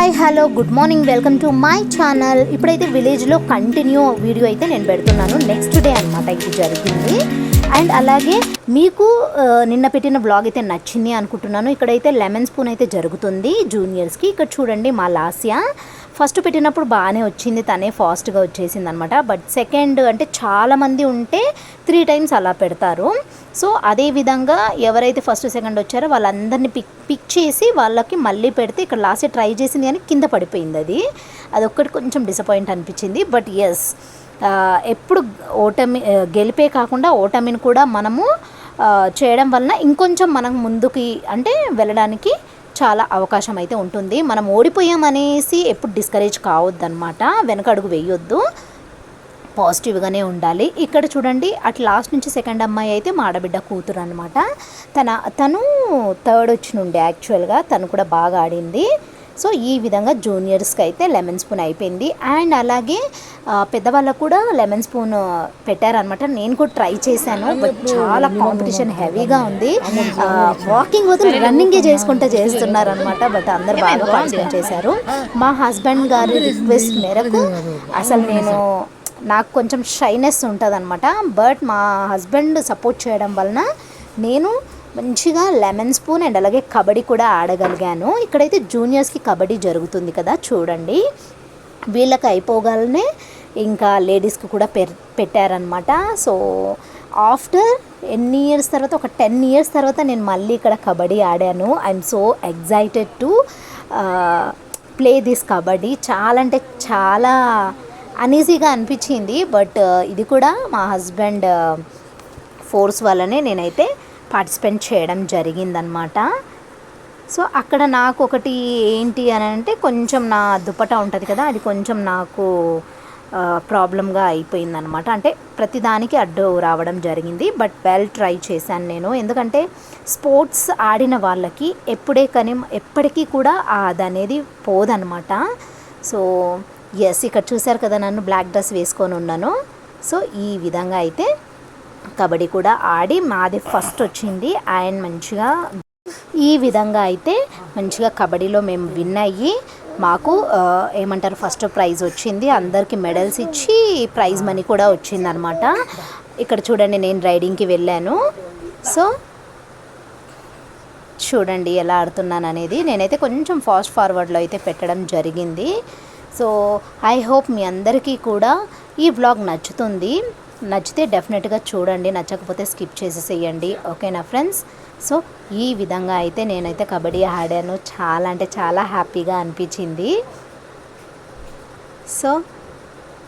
Hi hello good morning, welcome to my channel. ఇప్పుడైతే విలేజ్లో continue video అయితే నేను పెడుతున్నాను. నెక్స్ట్ డే అనమాట ఇది జరిగింది. అండ్ అలాగే మీకు నిన్న పెట్టిన బ్లాగ్ అయితే నచ్చింది అనుకుంటున్నాను. ఇక్కడైతే లెమన్ స్పూన్ అయితే జరుగుతుంది జూనియర్స్కి. ఇక్కడ చూడండి మా లాస్యా ఫస్ట్ పెట్టినప్పుడు బాగానే వచ్చింది, తనే ఫాస్ట్గా వచ్చేసింది అనమాట. బట్ సెకండ్ అంటే చాలామంది ఉంటే 3 times అలా పెడతారు. సో అదేవిధంగా ఎవరైతే ఫస్ట్ సెకండ్ వచ్చారో వాళ్ళందరినీ పిక్ చేసి వాళ్ళకి మళ్ళీ పెడితే ఇక్కడ లాస్ట్ ట్రై చేసింది కానీ కింద పడిపోయింది. అదొక్కటి కొంచెం డిసప్పాయింట్ అనిపించింది. బట్ ఎస్, ఎప్పుడు ఓటమి గెలిపే కాకుండా ఓటమిని కూడా మనము చేయడం వలన ఇంకొంచెం మనం ముందుకి అంటే వెళ్ళడానికి చాలా అవకాశం అయితే ఉంటుంది. మనం ఓడిపోయామనేసి ఎప్పుడు డిస్కరేజ్ కావద్దనమాట, వెనక అడుగు వేయొద్దు, పాజిటివ్గానే ఉండాలి. ఇక్కడ చూడండి అట్ లాస్ట్ నుంచి సెకండ్ అమ్మాయి అయితే మా ఆడబిడ్డ కూతురు అనమాట. తను థర్డ్ వచ్చినుండే యాక్చువల్గా, తను కూడా బాగా ఆడింది. సో ఈ విధంగా జూనియర్స్కి అయితే లెమన్ స్పూన్ అయిపోయింది. అండ్ అలాగే పెద్దవాళ్ళకు కూడా లెమన్ స్పూన్ పెట్టారనమాట. నేను కూడా ట్రై చేశాను, బట్ చాలా కాంపిటీషన్ హెవీగా ఉంది. వాకింగ్ వదిలి రన్నింగే చేసుకుంటూ చేస్తున్నారనమాట. బట్ అందరు బాగా పార్టిసిపేట్ చేశారు. మా హస్బెండ్ గారి రిక్వెస్ట్ మేరకు అసలు నాకు కొంచెం షైనెస్ ఉంటుంది అనమాట. బట్ మా హస్బెండ్ సపోర్ట్ చేయడం వలన నేను మంచిగా లెమన్ స్పూన్ అండ్ అలాగే కబడ్డీ కూడా ఆడగలిగాను. ఇక్కడైతే జూనియర్స్కి కబడ్డీ జరుగుతుంది కదా చూడండి. వీళ్ళకి అయిపోగానే ఇంకా లేడీస్కి కూడా పెట్టారనమాట. సో ఆఫ్టర్ ఎన్ని ఇయర్స్ తర్వాత, ఒక 10 years తర్వాత నేను మళ్ళీ ఇక్కడ కబడ్డీ ఆడాను. I'm so excited to play this kabaddi. చాలా అంటే చాలా అనీజీగా అనిపించింది. బట్ ఇది కూడా మా హస్బెండ్ ఫోర్స్ వల్లనే నేనైతే పార్టిసిపేట్ చేయడం జరిగిందనమాట. సో అక్కడ నాకు ఒకటి ఏంటి అని అంటే, కొంచెం నా దుపట్టా ఉంటుంది కదా, అది కొంచెం నాకు ప్రాబ్లంగా అయిపోయిందనమాట. అంటే ప్రతిదానికి అడ్డు రావడం జరిగింది. బట్ వెల్ ట్రై చేశాను నేను. ఎందుకంటే స్పోర్ట్స్ ఆడిన వాళ్ళకి ఎప్పటికీ కూడా అదనేది పోదనమాట. సో ఎస్, ఇక్కడ చూశారు కదా నన్ను బ్లాక్ డ్రెస్ వేసుకొని ఉన్నాను. సో ఈ విధంగా అయితే కబడ్డీ కూడా ఆడి మాది ఫస్ట్ వచ్చింది. అండ్ మంచిగా ఈ విధంగా అయితే మంచిగా కబడ్డీలో మేము విన్ అయ్యి మాకు ఏమంటారు ఫస్ట్ ప్రైజ్ వచ్చింది. అందరికీ మెడల్స్ ఇచ్చి ప్రైజ్ మనీ కూడా వచ్చిందనమాట. ఇక్కడ చూడండి నేను రైడింగ్కి వెళ్ళాను. సో చూడండి ఎలా ఆడుతున్నాను అనేది. నేనైతే కొంచెం ఫాస్ట్ ఫార్వర్డ్లో అయితే పెట్టడం జరిగింది. సో ఐ హోప్ మీ అందరికీ కూడా ఈ వ్లాగ్ నచ్చుతుంది. నచ్చితే డెఫినెట్గా చూడండి, నచ్చకపోతే స్కిప్ చేసేసేయండి. ఓకేనా ఫ్రెండ్స్? సో ఈ విధంగా అయితే నేనైతే కబడ్డీ ఆడాను. చాలా అంటే చాలా హ్యాపీగా అనిపించింది. సో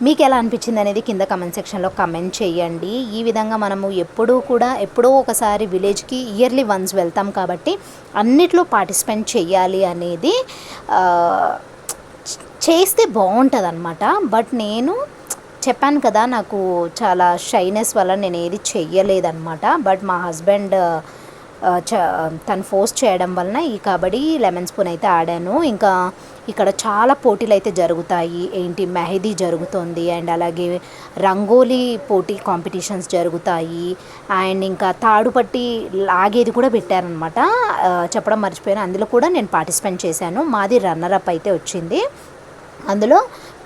మీకు ఎలా అనిపించింది అనేది కింద కమెంట్ సెక్షన్లో కమెంట్ చేయండి. ఈ విధంగా మనము ఎప్పుడో ఒకసారి విలేజ్కి ఇయర్లీ వన్స్ వెళ్తాం కాబట్టి అన్నిట్లో పార్టిసిపేట్ చేయాలి అనేది చేస్తే బాగుంటుంది అనమాట. బట్ నేను చెప్పాను కదా, నాకు చాలా షైనెస్ వల్ల నేను ఏది చెయ్యలేదన్నమాట. బట్ మా హస్బెండ్ తను ఫోర్స్ చేయడం వలన ఈ కబడ్డీ లెమన్ స్పూన్ అయితే ఆడాను. ఇంకా ఇక్కడ చాలా పోటీలు అయితే జరుగుతాయి. మెహందీ జరుగుతుంది, అండ్ అలాగే రంగోలీ పోటీ కాంపిటీషన్స్ జరుగుతాయి. అండ్ ఇంకా తాడుపట్టి లాగేది కూడా పెట్టారనమాట. చెప్పడం మర్చిపోయాను, అందులో కూడా నేను పార్టిసిపేట్ చేశాను. మాది రన్నర్ అప్ అయితే వచ్చింది. అందులో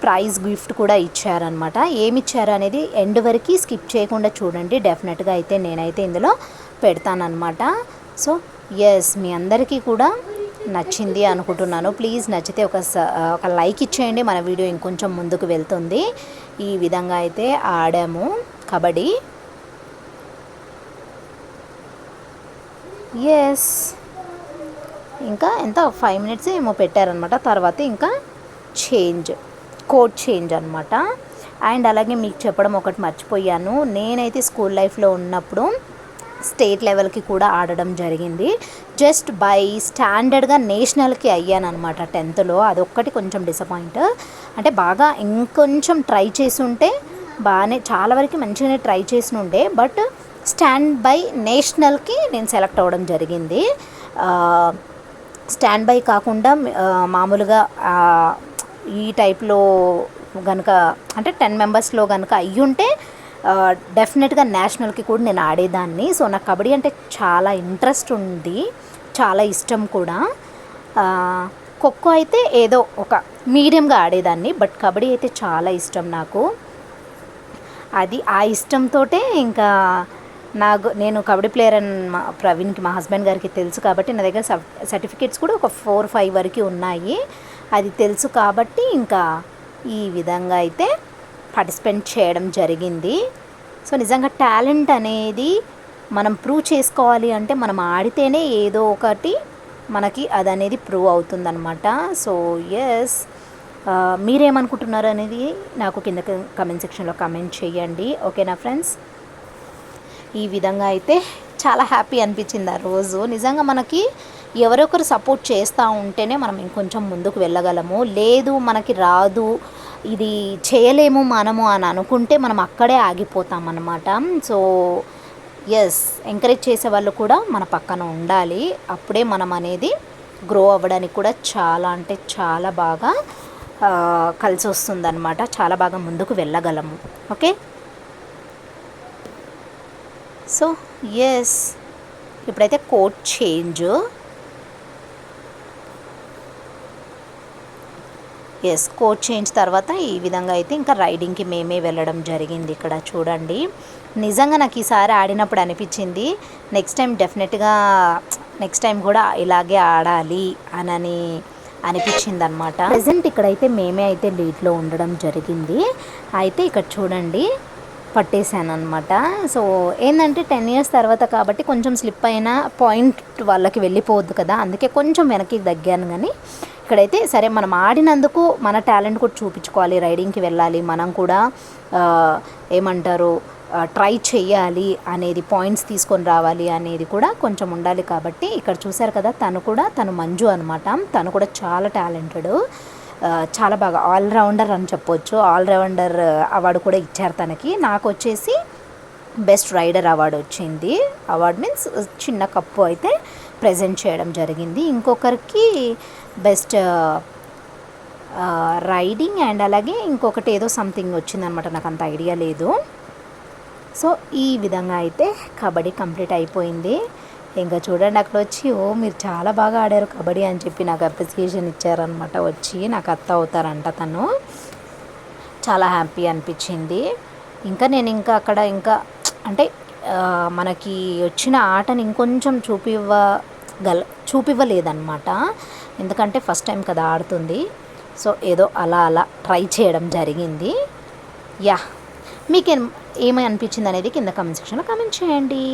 ప్రైజ్ గిఫ్ట్ కూడా ఇచ్చారనమాట. ఏమి ఇచ్చారు అనేది ఎండ్ వరకు స్కిప్ చేయకుండా చూడండి. డెఫినెట్గా అయితే నేనైతే ఇందులో పెడతానమాట. సో ఎస్, మీ అందరికీ కూడా నచ్చింది అనుకుంటున్నాను. ప్లీజ్ నచ్చితే ఒక లైక్ ఇచ్చేయండి, మన వీడియో ఇంకొంచెం ముందుకు వెళ్తుంది. ఈ విధంగా అయితే ఆడాము కబడ్డీ. ఎస్, ఇంకా ఎంత 5 minutes ఏమో పెట్టారనమాట. తర్వాత ఇంకా కోడ్ చేంజ్ అనమాట. అండ్ అలాగే మీకు చెప్పడం ఒకటి మర్చిపోయాను, నేనైతే స్కూల్ లైఫ్లో ఉన్నప్పుడు స్టేట్ లెవెల్కి కూడా ఆడడం జరిగింది. జస్ట్ బై స్టాండర్డ్గా నేషనల్కి అయ్యాను అనమాట 10th. అదొక్కటి కొంచెం డిసప్పాయింట్. అంటే బాగా ఇంకొంచెం ట్రై చేసి ఉంటే బాగానే, చాలా వరకు మంచిగానే ట్రై చేసి ఉండే. బట్ స్టాండ్ బై నేషనల్కి నేను సెలెక్ట్ అవ్వడం జరిగింది. స్టాండ్ బై కాకుండా మామూలుగా ఈ టైప్లో కనుక అంటే 10 members కనుక అయ్యుంటే డెఫినెట్గా నేషనల్కి కూడా నేను ఆడేదాన్ని. సో నాకు కబడ్డీ అంటే చాలా ఇంట్రెస్ట్ ఉంది, చాలా ఇష్టం కూడా. ఖోఖో అయితే ఏదో ఒక మీడియంగా ఆడేదాన్ని, బట్ కబడ్డీ అయితే చాలా ఇష్టం నాకు. అది ఆ ఇష్టంతో ఇంకా నేను కబడ్డీ ప్లేయర్ అని ప్రవీణ్కి, మా హస్బెండ్ గారికి తెలుసు కాబట్టి నా దగ్గర సర్టిఫికేట్స్ కూడా ఒక 4-5 వరకు ఉన్నాయి. అది తెలుసు కాబట్టి ఇంకా ఈ విధంగా అయితే పార్టిసిపేట్ చేయడం జరిగింది. సో నిజంగా టాలెంట్ అనేది మనం ప్రూవ్ చేసుకోవాలి అంటే మనం ఆడితేనే ఏదో ఒకటి మనకి అది అనేది ప్రూవ్ అవుతుందన్నమాట. సో ఎస్, మీరేమనుకుంటున్నారు అనేది నాకు కింద కమెంట్ సెక్షన్లో కమెంట్ చేయండి. ఓకేనా ఫ్రెండ్స్? ఈ విధంగా అయితే చాలా హ్యాపీ అనిపించింది ఆ రోజు. నిజంగా మనకి ఎవరొకరు సపోర్ట్ చేస్తూ ఉంటేనే మనం ఇంకొంచెం ముందుకు వెళ్ళగలము. లేదు మనకి రాదు, ఇది చేయలేము మనము అని అనుకుంటే మనం అక్కడే ఆగిపోతాం అన్నమాట. సో ఎస్, ఎంకరేజ్ చేసే వాళ్ళు కూడా మన పక్కన ఉండాలి. అప్పుడే మనం అనేది గ్రో అవ్వడానికి కూడా చాలా అంటే చాలా బాగా కలిసి వస్తుందన్నమాట. చాలా బాగా ముందుకు వెళ్ళగలము. ఓకే, సో ఎస్, ఇప్పుడైతే quote change. Yes, quote change తర్వాత ఈ విధంగా అయితే ఇంకా రైడింగ్కి మేమే వెళ్ళడం జరిగింది. ఇక్కడ చూడండి, నిజంగా నాకు ఈసారి ఆడినప్పుడు అనిపించింది నెక్స్ట్ టైం కూడా ఇలాగే ఆడాలి అని అనిపించింది అనమాట. ప్రజెంట్ ఇక్కడైతే మేమే అయితే లీడ్లో ఉండడం జరిగింది. అయితే ఇక్కడ చూడండి, పట్టేశాను అనమాట. సో ఏంటంటే 10 ఇయర్స్ తర్వాత కాబట్టి కొంచెం స్లిప్ అయిన పాయింట్ వాళ్ళకి వెళ్ళిపోవద్దు కదా, అందుకే కొంచెం వెనక్కి తగ్గాను. కానీ ఇక్కడైతే సరే, మనం ఆడినందుకు మన టాలెంట్ కూడా చూపించుకోవాలి, రైడింగ్కి వెళ్ళాలి, మనం కూడా ఏమంటారు ట్రై చేయాలి అనేది, పాయింట్స్ తీసుకొని రావాలి అనేది కూడా కొంచెం ఉండాలి. కాబట్టి ఇక్కడ చూశారు కదా, తను మంజు అనమాట. తను కూడా చాలా టాలెంటెడ్, చాలా బాగా ఆల్రౌండర్ అని చెప్పొచ్చు. ఆల్రౌండర్ అవార్డు కూడా ఇచ్చారు తనకి. నాకు వచ్చేసి బెస్ట్ రైడర్ అవార్డు వచ్చింది. అవార్డు మీన్స్ చిన్న కప్పు అయితే ప్రజెంట్ చేయడం జరిగింది. ఇంకొకరికి బెస్ట్ రైడింగ్ అండ్ అలాగే ఇంకొకటి ఏదో సంథింగ్ వచ్చిందనమాట, నాకు అంత ఐడియా లేదు. సో ఈ విధంగా అయితే కబడ్డీ కంప్లీట్ అయిపోయింది. ఇంకా చూడండి, అక్కడ వచ్చి మీరు చాలా బాగా ఆడారు కబడ్డీ అని చెప్పి నాకు అప్రిసియేషన్ ఇచ్చారనమాట. వచ్చి నాకు అత్త అవుతారంట తను. చాలా హ్యాపీ అనిపించింది. ఇంకా నేను అక్కడ అంటే మనకి వచ్చిన ఆటని ఇంకొంచెం చూపివ్వలేదన్నమాట. ఎందుకంటే ఫస్ట్ టైం కదా ఆడుతుంది. సో ఏదో అలా ట్రై చేయడం జరిగింది. యా, మీకు ఏమై అనిపించింది అనేది కింద కామెంట్ సెక్షన్లో కామెంట్ చేయండి.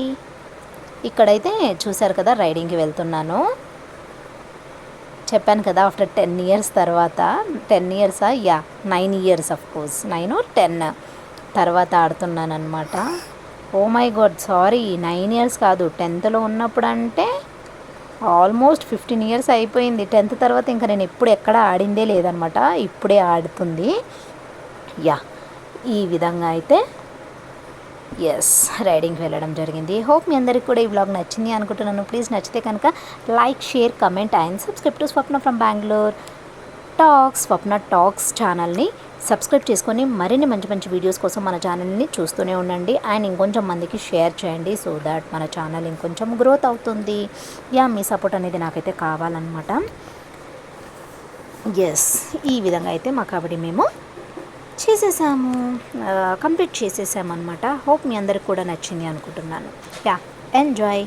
ఇక్కడైతే చూశారు కదా, రైడింగ్కి వెళ్తున్నాను. చెప్పాను కదా, ఆఫ్టర్ 10 ఇయర్స్ తర్వాత, 10 ఇయర్సా, 9 ఇయర్స్ ఆఫ్ కోర్స్, 9 or 10 తర్వాత ఆడుతున్నాను అనమాట. Oh my god, sorry, 9 years కాదు, 10th ఉన్నప్పుడు అంటే ఆల్మోస్ట్ 15 ఇయర్స్ అయిపోయింది. 10th తర్వాత ఇంకా నేను ఎక్కడ ఆడిందే లేదనమాట, ఇప్పుడే ఆడుతుంది. ఈ విధంగా అయితే ఎస్, రైడింగ్కి వెళ్ళడం జరిగింది. హోప్ మీ అందరికి కూడా ఈ వ్లాగ్ నచ్చింది అనుకుంటున్నాను. ప్లీజ్ నచ్చితే కనుక like, share, comment and subscribe to Swapna from Bengaluru talks. Swapna talks ఛానల్ని సబ్స్క్రైబ్ చేసుకొని మరిన్ని మంచి వీడియోస్ కోసం మన ఛానల్ని చూస్తూనే ఉండండి. అండ్ ఇంకొంచెం మందికి షేర్ చేయండి, సో దాట్ మన ఛానల్ ఇంకొంచెం గ్రోత్ అవుతుంది. మీ సపోర్ట్ అనేది నాకైతే కావాలన్నమాట. ఎస్, ఈ విధంగా అయితే మా కబడ్డీ మేము కంప్లీట్ చేసేసాము అనమాట. హోప్ మీ అందరికి కూడా నచ్చింది అనుకుంటున్నాను. ఎంజాయ్.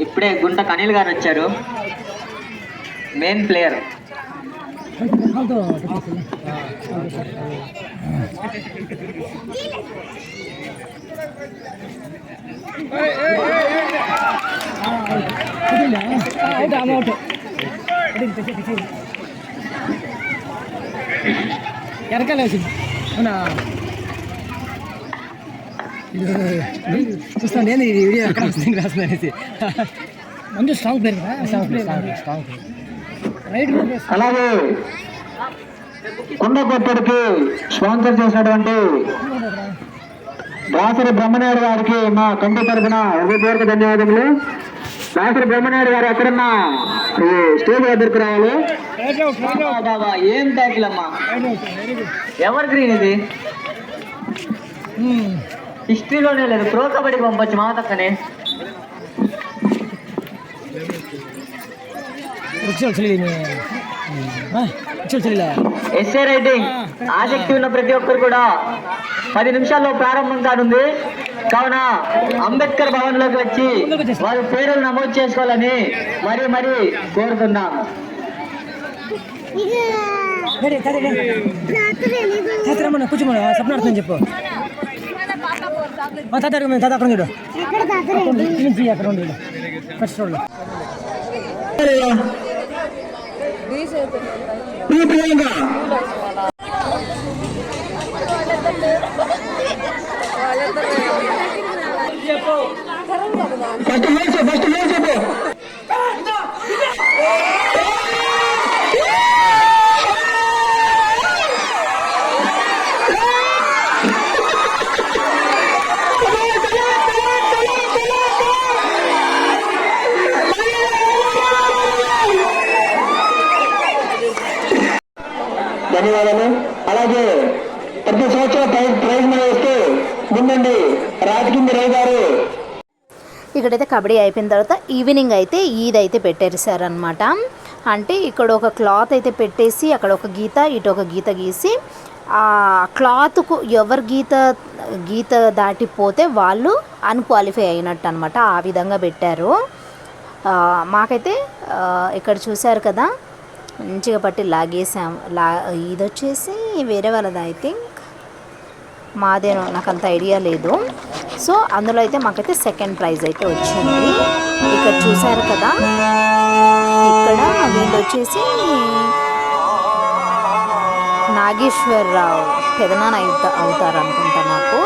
ఇప్పుడే గుంట కనీల్ గారు వచ్చారు, మెయిన్ ప్లేయర్. చూస్తాను నేను ఈ వీడియో ఎక్కడ వస్తుంది రాస్తుంది అనేసి మంచి స్ట్రాంగ్ పేరు స్ట్రాంగ్ అలాగే కొండకొట్టడికి స్పాన్సర్ చేసినటువంటి దాసరి బ్రహ్మనాయుడు గారికి మా కంటి తరఫున హృదయపూర్వక ధన్యవాదములు. దాసరి బ్రహ్మనాయుడు గారు ఎక్కడన్నా స్టేజ్ దగ్గరికి రావాలి. ఏం ట్యాకిల్ అమ్మా, ఎవర్ గ్రీన్ ఇది, హిస్టరీలోనే లేదు. ప్రో కబడ్డీకి పంపచ్చు మా తక్కనే. ఎస్ఏ రైటింగ్ ఆసక్తి ఉన్న ప్రతి ఒక్కరు కూడా 10 నిమిషాల్లో ప్రారంభం కానుంది. కావున అంబేద్కర్ భవన్ లోకి వచ్చి వారి పేర్లు నమోదు చేసుకోవాలని మరీ కోరుతున్నాం. కూర్చోమని సప్నార్థం చెప్పు. తాత అక్కడ చూడు, అక్కడ ఉండు ఫస్ట్ రోడ్లో. ధన్యవాదాలు. అలాగే ప్రతి సంవత్సరం ప్రైజ్ మనీ ఇస్తూ ముందండి రాజకింది రవి గారు. ఇక్కడైతే కబడ్డీ అయిపోయిన తర్వాత ఈవినింగ్ అయితే ఈదైతే పెట్టేసారనమాట. అంటే ఇక్కడ ఒక క్లాత్ అయితే పెట్టేసి అక్కడ ఒక గీత ఇటు ఒక గీత గీసి ఆ క్లాత్కు ఎవరు గీత దాటిపోతే వాళ్ళు అన్క్వాలిఫై అయినట్టు అనమాట. ఆ విధంగా పెట్టారు. మాకైతే ఇక్కడ చూశారు కదా, మంచిగా పట్టి లాగేసాం. ఇది వచ్చేసి వేరే వాళ్ళది, ఐ థింక్ మాదేనో, నాకు అంత ఐడియా లేదు. సో అందులో అయితే మాకైతే సెకండ్ ప్రైజ్ అయితే వచ్చింది. ఇక్కడ చూసారు కదా, ఇక్కడ వీళ్ళు వచ్చేసి నాగేశ్వరరావు పెదనాన్న అవుతారు అనుకుంటా నాకు.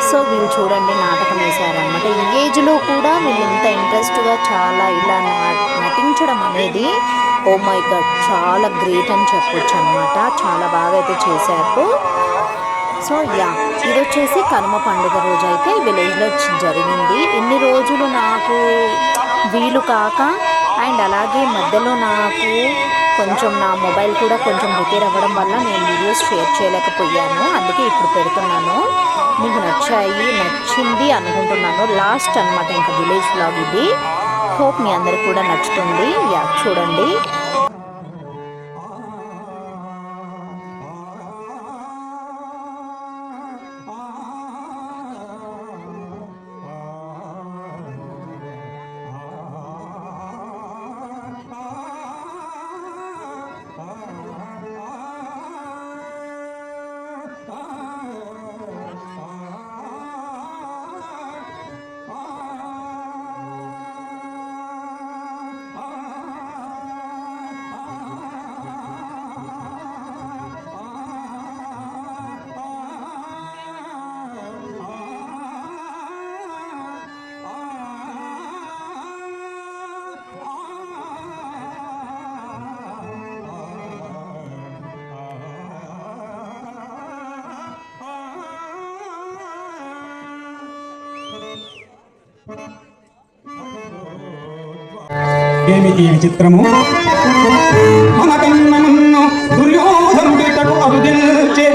సో వీళ్ళు చూడండి నాటకం వేశారనమాట. ఈ ఏజ్లో కూడా వీళ్ళు ఇంత ఇంట్రెస్ట్గా చాలా ఇలా నటించడం అనేది ఓ మై గాడ్ చాలా గ్రేట్ అని చెప్పొచ్చు అనమాట. చాలా బాగా అయితే చేశారు. సో ఇది వచ్చేసి కనుమ పండుగ రోజు అయితే విలేజ్లో జరిగింది. ఇన్ని రోజులు నాకు వీలు కాక అండ్ అలాగే మధ్యలో నాకు కొంచెం నా మొబైల్ కూడా కొంచెం రిపేర్ అవ్వడం వల్ల నేను వీడియోస్ షేర్ చేయలేకపోయాను. అందుకే ఇప్పుడు పెడుతున్నాను. మీకు నచ్చింది అనుకుంటున్నాను. లాస్ట్ అనమాట ఇంకా విలేజ్ వ్లాగ్ ఇది. హోప్ మీ అందరికి కూడా నచ్చుతుంది. చూడండి. ఏమిటి విచిత్రము మన కన్నమన్ను దుర్యోధనుడితడు అరుదిల్చే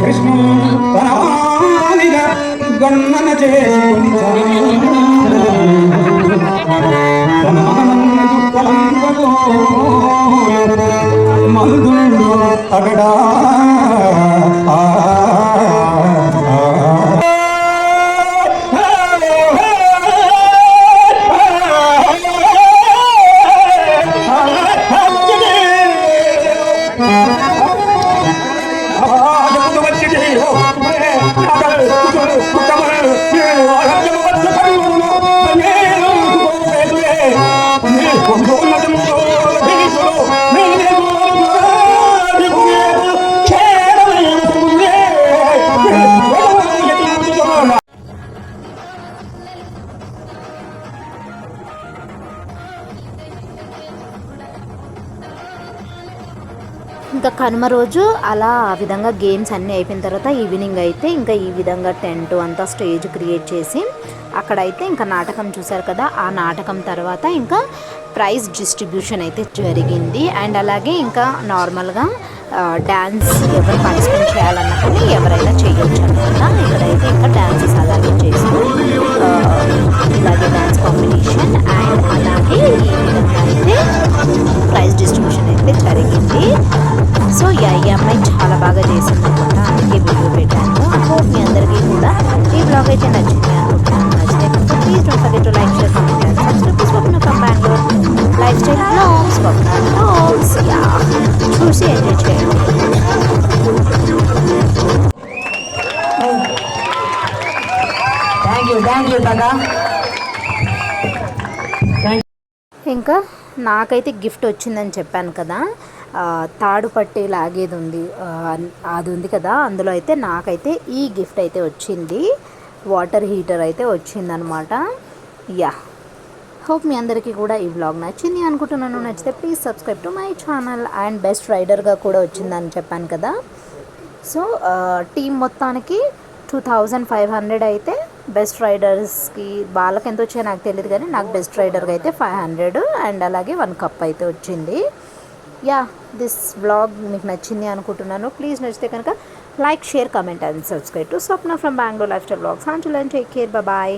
కృష్ణుడు తనవానిగా గణన చేసుకుని తన కలంకతో మందుండు అగడా ఇంకా కనుమ రోజు అలా ఆ విధంగా గేమ్స్ అన్నీ అయిపోయిన తర్వాత ఈవినింగ్ అయితే ఇంకా ఈ విధంగా టెంట్ అంతా స్టేజ్ క్రియేట్ చేసి అక్కడైతే ఇంకా నాటకం చూశారు కదా, ఆ నాటకం తర్వాత ఇంకా ప్రైజ్ డిస్ట్రిబ్యూషన్ అయితే జరిగింది. అండ్ అలాగే ఇంకా నార్మల్గా డ్యాన్స్ ఎవరు పార్టిసిపేట్ చేయాలన్నా కానీ ఎవరైనా చేయొచ్చు అనమాట. ఇక్కడైతే ఇంకా డ్యాన్సెస్ అలాగే చేస్తూ ఇలాగే డ్యాన్స్ కాంపిటీషన్ అండ్ అలాగే ఈ విధంగా అయితే ప్రైజ్ డిస్ట్రిబ్యూషన్ అయితే జరిగింది. సో ఈ అమ్మాయి చాలా బాగా చేసింది అనమాట, అందుకే వీడియో పెట్టాను. హోప్ మీ అందరికీ కూడా ఈ బ్లాగ్ అయితే నచ్చింది అనుకుంటున్నాను. నచ్చితే please don't forget to like, share, comment and subscribe. Swapna from Bengaluru life style blogs, Swapna blogs. Yeah, చూసి ఎంజాయ్ చేయండి. థ్యాంక్ యూ తాత. ఇంకా నాకైతే గిఫ్ట్ వచ్చిందని చెప్పాను కదా, తాడు పట్టి లాగేది ఉంది, అది ఉంది కదా, అందులో అయితే నాకైతే ఈ గిఫ్ట్ అయితే వచ్చింది. వాటర్ హీటర్ అయితే వచ్చిందనమాట. యా, హోప్ మీ అందరికీ కూడా ఈ వ్లాగ్ నచ్చింది అనుకుంటున్నాను. నచ్చితే please subscribe to my channel. And best రైడర్గా కూడా వచ్చిందని చెప్పాను కదా. సో టీం మొత్తానికి 2500 అయితే బెస్ట్ రైడర్స్కి, వాళ్ళకి ఎంత వచ్చాయో నాకు తెలియదు కానీ నాకు బెస్ట్ రైడర్గా అయితే 500 అండ్ అలాగే 1 కప్ అయితే వచ్చింది. యా, దిస్ వ్లాగ్ మీకు నచ్చింది అనుకుంటున్నాను. ప్లీజ్ నచ్చితే కనుక like, share, comment and subscribe to Swapna from Bengaluru life style vlogs. Until then take care, bye.